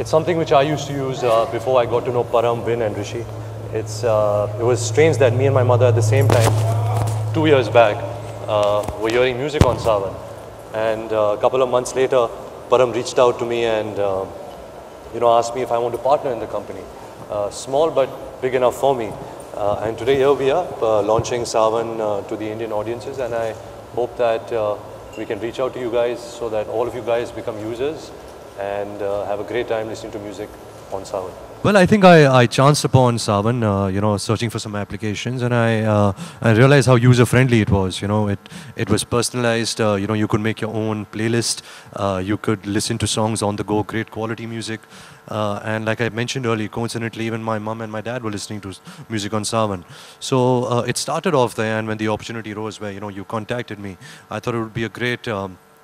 It's something which I used to use before I got to know Param, Vin and Rishi. It was strange that me and my mother at the same time, 2 years back, were hearing music on Savan. And a couple of months later, Param reached out to me and asked me if I want to partner in the company. Small but big enough for me. And today here we are launching Savan to the Indian audiences, and I hope that we can reach out to you guys so that all of you guys become users and have a great time listening to music on Savan. Well, I think I chanced upon Savan, searching for some applications, and I realized how user-friendly it was. It was personalized. You could make your own playlist. You could listen to songs on the go, great quality music. And like I mentioned earlier, coincidentally, even my mom and my dad were listening to music on Savan. So it started off there, and when the opportunity rose where, you contacted me, I thought it would be a great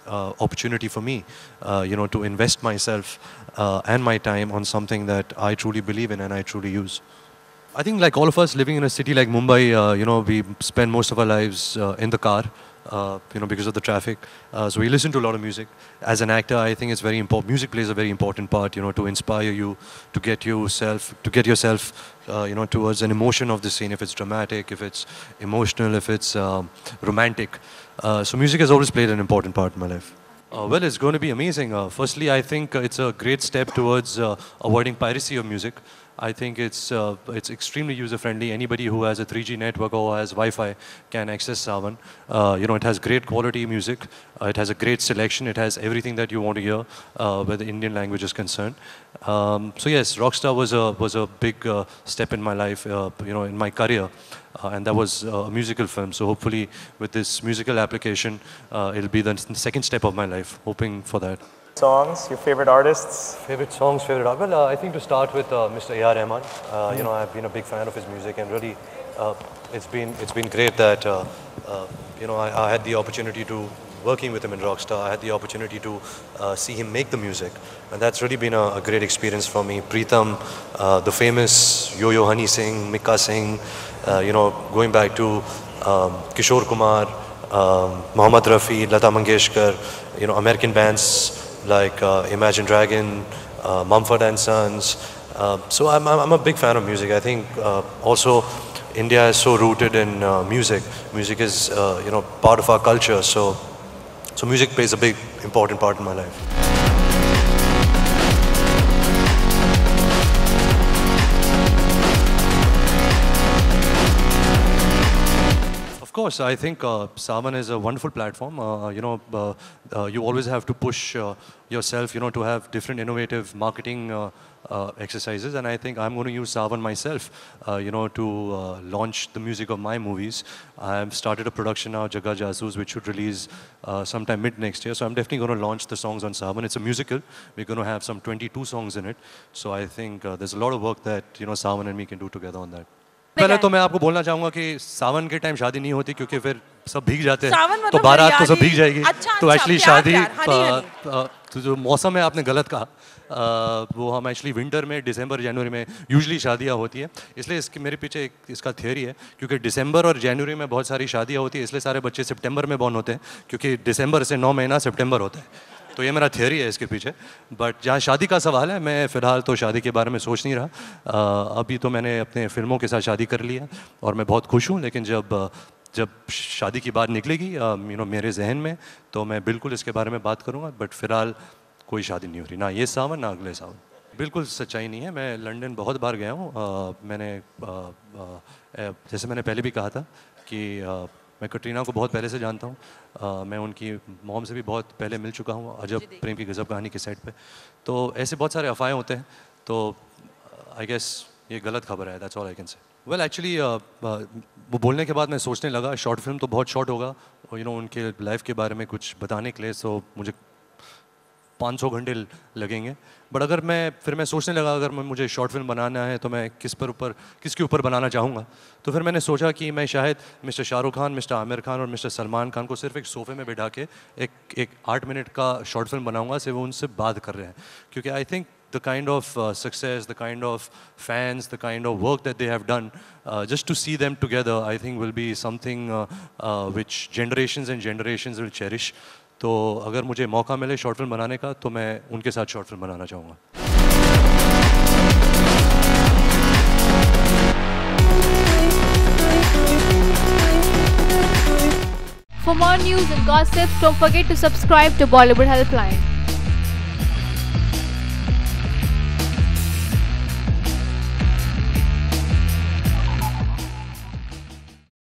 opportunity for me, to invest myself and my time on something that I truly believe in and I truly use. I think like all of us living in a city like Mumbai, we spend most of our lives in the car, because of the traffic. So we listen to a lot of music. As an actor, I think it's very important. Music plays a very important part, to inspire you, to get yourself, towards an emotion of the scene. If it's dramatic, if it's emotional, if it's romantic. So music has always played an important part in my life. Well, it's going to be amazing. Firstly, I think it's a great step towards avoiding piracy of music. I think it's extremely user-friendly. Anybody who has a 3G network or has Wi-Fi can access Savan. It has great quality music. It has a great selection. It has everything that you want to hear where the Indian language is concerned. So yes, Rockstar was a big step in my life, in my career. And that was a musical film. So hopefully with this musical application, it'll be the second step of my life, hoping for that. Songs, your favorite artists? Favorite songs, favorite art? Well, I think to start with Mr. A.R. Rahman. I've been a big fan of his music, and really, it's been great that I had the opportunity to working with him in Rockstar. I had the opportunity to see him make the music, and that's really been a great experience for me. Pritam, the famous Yo-Yo Honey Singh, Mika Singh, going back to Kishore Kumar, Mohammad Rafi, Lata Mangeshkar, American bands like Imagine Dragon, Mumford and Sons. So I'm a big fan of music. I think also India is so rooted in music. Music is part of our culture. So music plays a big important part in my life. Of course, I think Savan is a wonderful platform. You always have to push yourself, to have different innovative marketing exercises, and I think I'm going to use Savan myself, to launch the music of my movies. I've started a production now, Jaga Jasoos, which should release sometime mid next year. So I'm definitely going to launch the songs on Savan. It's a musical. We're going to have some 22 songs in it. So I think there's a lot of work that Savan and me can do together on that. पहले तो मैं आपको बोलना चाहूँगा कि सावन के time शादी नहीं होती क्योंकि फिर सब भीग जाते हैं तो बारात तो सब भीग जाएगी तो एक्चुअली शादी तो जो मौसम है आपने गलत कहा वो हम एक्चुअली विंटर में दिसंबर जनवरी में यूजुअली शादियाँ होती है इसलिए इसके मेरे पीछे इसका थियोरी है क्योंकि दिसंबर और जनवरी में बहुत सारी शादियाँ होती है इसलिए सारे बच्चे सितंबर में बॉर्न होते हैं क्योंकि दिसंबर से 9 महीना सितंबर होता है तो ये मेरा थियोरी है इसके पीछे बट जहाँ शादी का सवाल है मैं फ़िलहाल तो शादी के बारे में सोच नहीं रहा अभी तो मैंने अपने फिल्मों के साथ शादी कर ली है और मैं बहुत खुश हूँ लेकिन जब शादी की बात निकलेगी मेरे जहन में तो मैं बिल्कुल इसके बारे में बात करूँगा बट फ़िलहाल कोई शादी नहीं हो रही ना ये सावन ना अगले सावन बिल्कुल सच्चाई नहीं है मैं लंदन बहुत बार गया हूँ जैसे मैंने पहले भी कहा था कि मैं कटरीना को बहुत पहले से जानता हूँ मैं उनकी मॉम से भी बहुत पहले मिल चुका हूँ अजब प्रेम की गज़ब कहानी के सेट पे तो ऐसे बहुत सारे अफवाहें होते हैं तो आई गेस ये गलत खबर है that's all I can say well actually वो बोलने के बाद मैं सोचने लगा शॉर्ट फिल्म तो बहुत शॉर्ट होगा और उनके लाइफ के बारे में कुछ बताने के लिए तो मुझे 500 घंटे लगेंगे बट अगर मैं सोचने लगा अगर मुझे शॉर्ट फिल्म बनाना है तो मैं किसके ऊपर बनाना चाहूँगा तो फिर मैंने सोचा कि मैं शायद मिस्टर शाहरुख खान मिस्टर आमिर खान और मिस्टर सलमान खान को सिर्फ एक सोफ़े में बैठा के एक 8 मिनट का शॉर्ट फिल्म बनाऊँगा सिर्फ वो उनसे बात कर रहे हैं क्योंकि I think the kind of success, the kind of fans, the kind of work that they have done, just to see them together, I think will be something which generations and generations will cherish. तो अगर मुझे मौका मिले short film बनाने का तो मैं उनके साथ शॉर्ट फिल्म बनाना चाहूँगा For more news and gossip, don't forget to subscribe to Bollywood Helpline.